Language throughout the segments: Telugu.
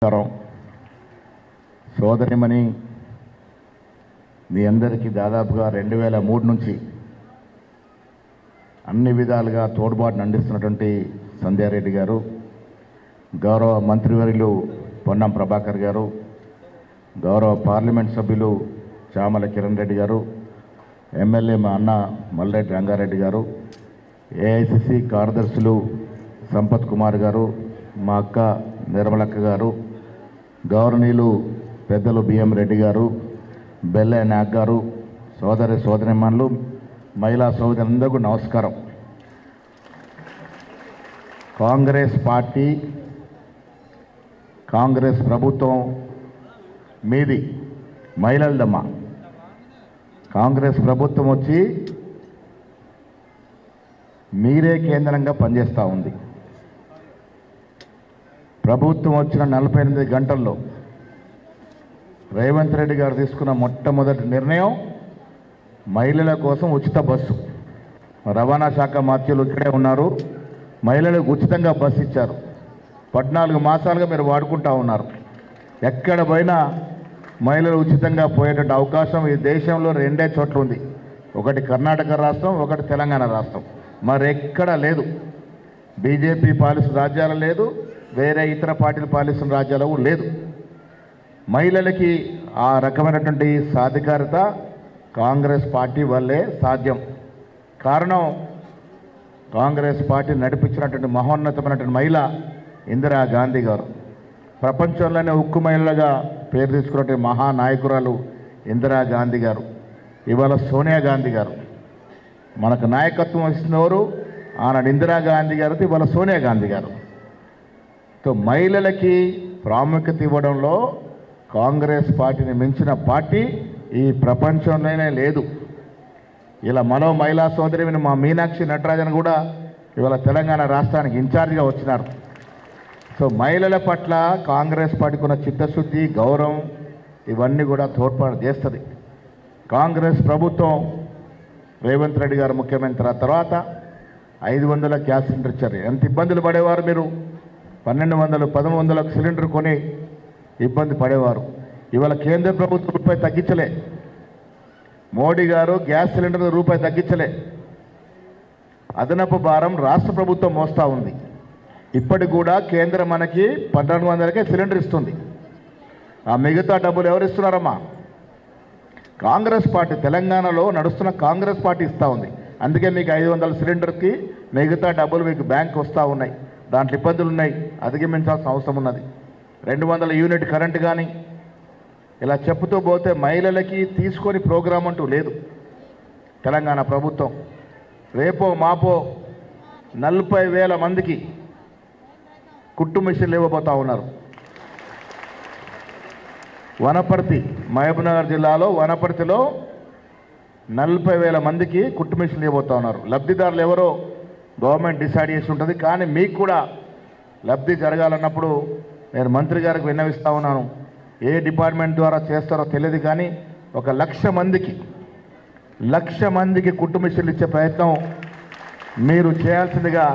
నమస్కారం సోదరిమణి మీ అందరికీ దాదాపుగా 2003 నుంచి అన్ని విధాలుగా తోడ్పాటును అందిస్తున్నటువంటి సంధ్యారెడ్డి గారు, గౌరవ మంత్రివర్యులు పొన్నం ప్రభాకర్ గారు, గౌరవ పార్లమెంట్ సభ్యులు చామల కిరణ్ రెడ్డి గారు, ఎమ్మెల్యే మా అన్న మల్రెడ్డి రంగారెడ్డి గారు, ఏఐసిసి కార్యదర్శులు సంపత్ కుమార్ గారు, మా అక్క నిర్మలక్క గారు, గౌరవనీయులు పెద్దలు బిఎం రెడ్డి గారు, బెల్లయ్య నాగ్ గారు, సోదరిమణులు, మహిళా సోదరులందరికీ నమస్కారం. కాంగ్రెస్ పార్టీ, కాంగ్రెస్ ప్రభుత్వం మీది మహిళలదమ్మా. కాంగ్రెస్ ప్రభుత్వం వచ్చి మీరే కేంద్రంగా పనిచేస్తూ ఉంది. ప్రభుత్వం వచ్చిన 48 గంటల్లో రేవంత్ రెడ్డి గారు తీసుకున్న మొట్టమొదటి నిర్ణయం మహిళల కోసం ఉచిత బస్సు. రవాణా శాఖ మంత్రులు ఇక్కడే ఉన్నారు. మహిళలకు ఉచితంగా బస్సు ఇచ్చారు. 14 మాసాలుగా మీరు వాడుకుంటూ ఉన్నారు. ఎక్కడ పోయినా మహిళలు ఉచితంగా పోయేటువంటి అవకాశం ఈ దేశంలో 2 చోట్ల ఉంది. ఒకటి కర్ణాటక రాష్ట్రం, ఒకటి తెలంగాణ రాష్ట్రం. మరెక్కడ లేదు. బీజేపీ పాలిస్తున్న రాజ్యాలు లేదు, వేరే ఇతర పార్టీలు పాలిస్తున్న రాజ్యాలు లేదు. మహిళలకి ఆ రకమైనటువంటి సాధికారత కాంగ్రెస్ పార్టీ వల్లే సాధ్యం. కారణం, కాంగ్రెస్ పార్టీ నడిపించినటువంటి మహోన్నతమైనటువంటి మహిళ ఇందిరాగాంధీ గారు. ప్రపంచంలోనే ఉక్కు మహిళగా పేరు తీసుకున్నటువంటి మహానాయకురాలు ఇందిరాగాంధీ గారు. ఇవాళ సోనియా గాంధీ గారు మనకు నాయకత్వం ఇస్తున్నవారు. ఆనాడు ఇందిరాగాంధీ గారు, ఇవాళ సోనియా గాంధీ గారు. సో మహిళలకి ప్రాముఖ్యత ఇవ్వడంలో కాంగ్రెస్ పార్టీని మించిన పార్టీ ఈ ప్రపంచంలోనే లేదు. ఇలా మరో మహిళా సోదరిని మా మీనాక్షి నటరాజన్ కూడా ఇవాళ తెలంగాణ రాష్ట్రానికి ఇన్ఛార్జిగా వచ్చినారు. సో మహిళల పట్ల కాంగ్రెస్ పార్టీకి ఉన్న చిత్తశుద్ధి, గౌరవం ఇవన్నీ కూడా తోడ్పాటు చేస్తుంది. కాంగ్రెస్ ప్రభుత్వం రేవంత్ రెడ్డి గారు ముఖ్యమంత్రి తర్వాత 500 గ్యాస్ సిలిండర్ ఇచ్చారు. ఎంత ఇబ్బందులు పడేవారు మీరు. 1200, 1100 సిలిండర్ కొని ఇబ్బంది పడేవారు. ఇవాళ కేంద్ర ప్రభుత్వం రూపాయి తగ్గించలే. మోడీ గారు గ్యాస్ సిలిండర్ రూపాయి తగ్గించలే. అదనపు భారం రాష్ట్ర ప్రభుత్వం మోస్తూ ఉంది. ఇప్పటికి కూడా కేంద్రం మనకి 1200కే సిలిండర్ ఇస్తుంది. ఆ మిగతా డబ్బులు ఎవరు ఇస్తున్నారమ్మా? కాంగ్రెస్ పార్టీ. తెలంగాణలో నడుస్తున్న కాంగ్రెస్ పార్టీ ఇస్తూ ఉంది. అందుకే మీకు 500 సిలిండర్కి మిగతా డబ్బులు మీకు బ్యాంక్ వస్తూ ఉన్నాయి. దాంట్లో ఇబ్బందులు ఉన్నాయి, అధిగమించాల్సిన అవసరం ఉన్నది. 200 యూనిట్ కరెంటు కానీ ఇలా చెప్పుతూ పోతే మహిళలకి తీసుకొని ప్రోగ్రాం అంటూ లేదు తెలంగాణ ప్రభుత్వం. రేపో మాపో 40,000 మందికి కుట్టు మిషన్లు ఇవ్వబోతూ ఉన్నారు. వనపర్తి, మహబూబ్నగర్ జిల్లాలో వనపర్తిలో 40,000 మందికి కుట్టు మిషన్లు ఇవ్వబోతూ ఉన్నారు. లబ్ధిదారులు ఎవరో గవర్నమెంట్ డిసైడ్ చేసి ఉంటుంది. కానీ మీకు కూడా లబ్ధి జరగాలన్నప్పుడు నేను మంత్రి గారికి విన్నవిస్తూ ఉన్నాను. ఏ డిపార్ట్మెంట్ ద్వారా చేస్తారో తెలియదు, కానీ 1,00,000 మందికి కుట్టు మిషన్లు ఇచ్చే ప్రయత్నం మీరు చేయాల్సిందిగా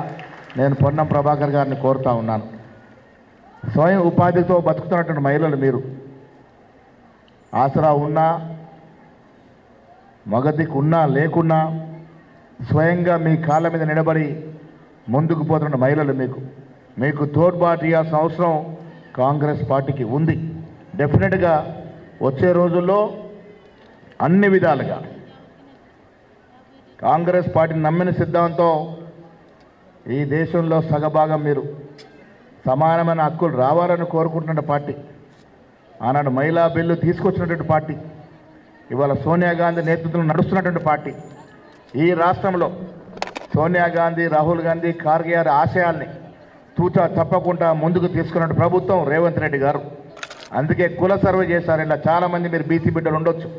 నేను పొన్నం ప్రభాకర్ గారిని కోరుతూ ఉన్నాను. స్వయం ఉపాధితో బతుకుతున్నటువంటి మహిళలు మీరు. ఆసరా ఉన్నా, మగదికి ఉన్నా లేకున్నా స్వయంగా మీ కాళ్ళ మీద నిలబడి ముందుకు పోతున్న మహిళలు మీకు తోడ్పాటు ఇవ్వాల్సిన అవసరం కాంగ్రెస్ పార్టీకి ఉంది. డెఫినెట్గా వచ్చే రోజుల్లో అన్ని విధాలుగా కాంగ్రెస్ పార్టీని నమ్మిన సిద్ధాంతం ఈ దేశంలో సగభాగం మీరు సమానమైన హక్కులు రావాలని కోరుకుంటున్న పార్టీ. ఆనాడు మహిళా బిల్లు తీసుకొచ్చినటువంటి పార్టీ. ఇవాళ సోనియా గాంధీ నేతృత్వంలో నడుస్తున్నటువంటి పార్టీ. ఈ రాష్ట్రంలో సోనియా గాంధీ, రాహుల్ గాంధీ, ఖార్గే గారి ఆశయాల్ని తూచా తప్పకుండా ముందుకు తీసుకున్న ప్రభుత్వం రేవంత్ రెడ్డి గారు. అందుకే కుల సర్వే చేశారు. ఇలా చాలామంది మీరు బీసీ బిడ్డలు ఉండొచ్చు.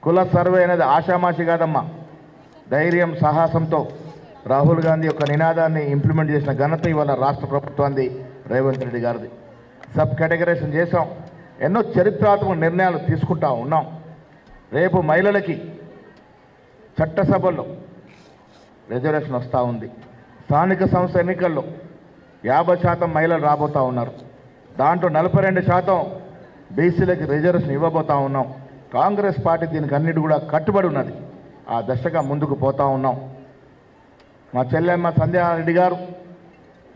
కుల సర్వే అనేది ఆషామాషి కాదమ్మా. ధైర్యం, సాహసంతో రాహుల్ గాంధీ యొక్క నినాదాన్ని ఇంప్లిమెంట్ చేసిన ఘనత ఇవాళ రాష్ట్ర ప్రభుత్వాన్ని రేవంత్ రెడ్డి గారిది. సబ్ కేటగరైజేషన్ చేసాం. ఎన్నో చరిత్రాత్మక నిర్ణయాలు తీసుకుంటా ఉన్నాం. రేపు మహిళలకి చట్టసభల్లో రిజర్వేషన్ వస్తూ ఉంది. స్థానిక సంస్థ ఎన్నికల్లో 50% మహిళలు రాబోతూ ఉన్నారు. దాంట్లో 42% బీసీలకు రిజర్వేషన్ ఇవ్వబోతా ఉన్నాం. కాంగ్రెస్ పార్టీ దీనికి అన్నిటి కూడా కట్టుబడి ఉన్నది. ఆ దశగా ముందుకు పోతా ఉన్నాం. మా చెల్లెమ్మ సంధ్యారెడ్డి గారు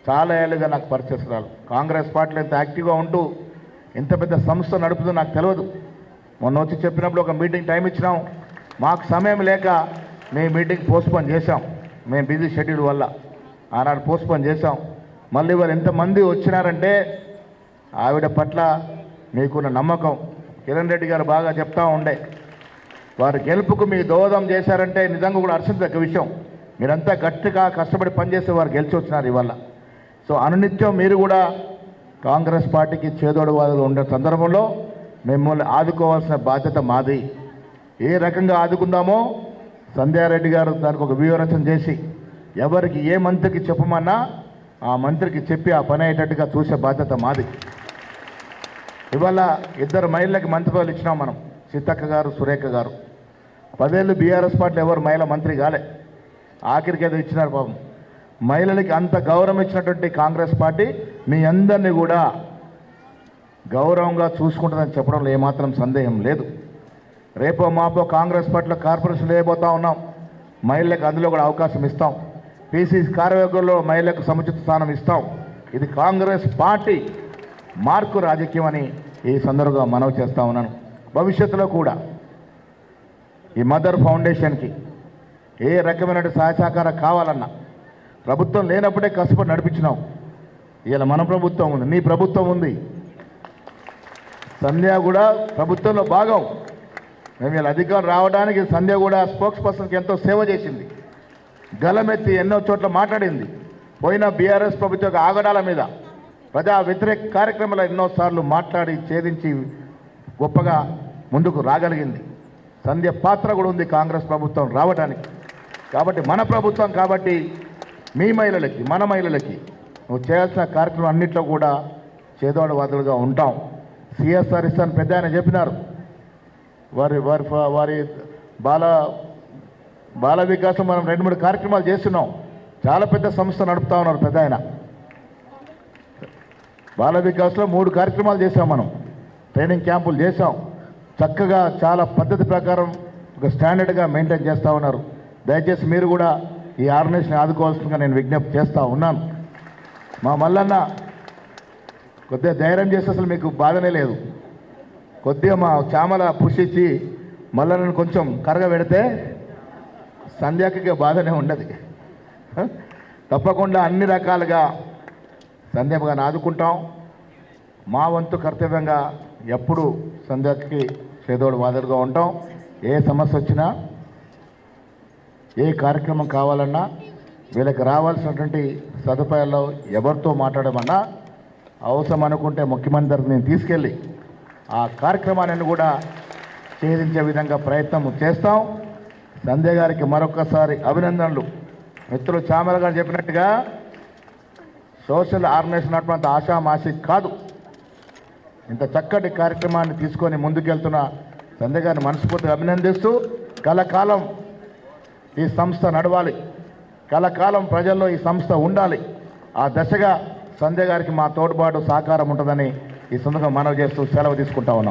చాలా ఏళ్ళుగా నాకు పరిచయస్తురాలు. కాంగ్రెస్ పార్టీలో ఎంత యాక్టివ్గా ఉంటూ ఎంత పెద్ద సంస్థ నడుపుతుందో నాకు తెలియదు. మొన్న వచ్చి చెప్పినప్పుడు ఒక మీటింగ్ టైం ఇచ్చినాం. మాకు సమయం లేక మేము మీటింగ్ పోస్ట్పోన్ చేశాం. మేము బిజీ షెడ్యూల్ వల్ల ఆనాడు పోస్ట్పోన్ చేశాం. మళ్ళీ వారు ఎంతమంది వచ్చినారంటే ఆవిడ పట్ల మీకున్న నమ్మకం. కిరణ్ రెడ్డి గారు బాగా చెప్తా ఉండే, వారి గెలుపుకు మీ దోహదం చేశారంటే నిజంగా కూడా హర్షించదగ్గ విషయం. మీరంతా గట్టిగా కష్టపడి పనిచేసే వారు గెలిచి వచ్చినారు ఇవాళ. సో అనునిత్యం మీరు కూడా కాంగ్రెస్ పార్టీకి చేదోడువాదులు ఉండే సందర్భంలో మిమ్మల్ని ఆదుకోవాల్సిన బాధ్యత మాది. ఏ రకంగా ఆదుకుందామో సంధ్యారెడ్డి గారు దానికి ఒక వ్యూహరచన చేసి ఎవరికి ఏ మంత్రికి చెప్పమన్నా ఆ మంత్రికి చెప్పి ఆ పని అయ్యేటట్టుగా చూసే బాధ్యత మాది. ఇవాళ 2 మహిళలకి మంత్రి పదవులు ఇచ్చినాం మనం, సీతక్క గారు, సురేఖ గారు. 10 ఏళ్ళు బీఆర్ఎస్ పార్టీలో ఎవరు మహిళ మంత్రి కాలే, ఆఖరికి ఏదో ఇచ్చినారు పాపం. మహిళలకి అంత గౌరవం ఇచ్చినటువంటి కాంగ్రెస్ పార్టీ మీ అందరినీ కూడా గౌరవంగా చూసుకుంటుందని చెప్పడంలో ఏమాత్రం సందేహం లేదు. రేపో మాపో కాంగ్రెస్ పార్టీలో కార్పొరేషన్ వేయబోతా ఉన్నాం. మహిళలకు అందులో కూడా అవకాశం ఇస్తాం. పీసీసీ కార్యవర్గంలో మహిళలకు సముచిత స్థానం ఇస్తాం. ఇది కాంగ్రెస్ పార్టీ మార్కు రాజకీయం అని ఈ సందర్భంగా మనవి చేస్తూ ఉన్నాను. భవిష్యత్తులో కూడా ఈ మదర్ ఫౌండేషన్కి ఏ రకమైన సహాయ సహకారం కావాలన్నా ప్రభుత్వం లేనప్పుడే కష్టపడి నడిపించినాం. ఇలా మన ప్రభుత్వం ఉంది, నీ ప్రభుత్వం ఉంది. సంధ్య కూడా ప్రభుత్వంలో భాగం. మేము ఇలా అధికారం రావడానికి సంధ్య కూడా స్పోక్స్ పర్సన్కి ఎంతో సేవ చేసింది. గలమెత్తి ఎన్నో చోట్ల మాట్లాడింది. పోయిన బీఆర్ఎస్ ప్రభుత్వ ఆగడాల మీద ప్రజా వ్యతిరేక కార్యక్రమాలు ఎన్నోసార్లు మాట్లాడి ఛేదించి గొప్పగా ముందుకు రాగలిగింది. సంధ్య పాత్ర కూడా ఉంది కాంగ్రెస్ ప్రభుత్వం రావడానికి. కాబట్టి మన ప్రభుత్వం కాబట్టి మీ మహిళలకి, మన మహిళలకి నువ్వు చేయాల్సిన కార్యక్రమం అన్నింటిలో కూడా చేదోడవాదులుగా ఉంటాం. సిఎస్ఆర్ ఇస్తాను పెద్ద ఆయన చెప్పినారు. వారి వారి వారి బాల వికాసం మనం 2-3 కార్యక్రమాలు చేస్తున్నాం. చాలా పెద్ద సంస్థ నడుపుతా ఉన్నారు పెద్ద ఆయన. బాల వికాస్లో 3 కార్యక్రమాలు చేసాం మనం. ట్రైనింగ్ క్యాంపులు చేసాం. చక్కగా చాలా పద్ధతి ప్రకారం ఒక స్టాండర్డ్గా మెయింటైన్ చేస్తూ ఉన్నారు. దయచేసి మీరు కూడా ఈ ఆర్గనైజేషన్ ఆదుకోవాల్సిందిగా నేను విజ్ఞప్తి చేస్తూ ఉన్నాను. మా మల్లన్న కొద్దిగా ధైర్యం చేస్తే అసలు మీకు బాధనే లేదు. కొద్దిగా మా చామల పుష్ ఇచ్చి మల్లన్నను కొంచెం కరగబెడితే సంధ్యకి బాధనే ఉండదు. తప్పకుండా అన్ని రకాలుగా సంధ్యగా ఆదుకుంటాం. మా వంతు కర్తవ్యంగా ఎప్పుడు సంధ్యకి చేదోడు వాదడుగా ఉంటాం. ఏ సమస్య వచ్చినా, ఏ కార్యక్రమం కావాలన్నా, వీళ్ళకి రావాల్సినటువంటి సదుపాయాల్లో ఎవరితో మాట్లాడమన్నా అవసరం అనుకుంటే ముఖ్యమంత్రి దగ్గరికి నేను తీసుకెళ్ళి ఆ కార్యక్రమాన్ని కూడా ఛేదించే విధంగా ప్రయత్నం చేస్తాం. సంధ్య గారికి మరొకసారి అభినందనలు. మిత్రులు చామల గారు చెప్పినట్టుగా సోషల్ ఆర్గనైజేషన్ నడిపినంత ఆషామాషి కాదు. ఇంత చక్కటి కార్యక్రమాన్ని తీసుకొని ముందుకెళ్తున్న సంధ్య గారిని మనస్ఫూర్తిగా అభినందిస్తూ, కలకాలం ఈ సంస్థ నడవాలి, కలకాలం ప్రజల్లో ఈ సంస్థ ఉండాలి. ఆ దశగా సంధ్య గారికి మా తోడ్పాటు సహకారం ఉంటుందని ఈ సందర్భంగా మనవి చేస్తూ సెలవు తీసుకుంటా ఉన్నాం.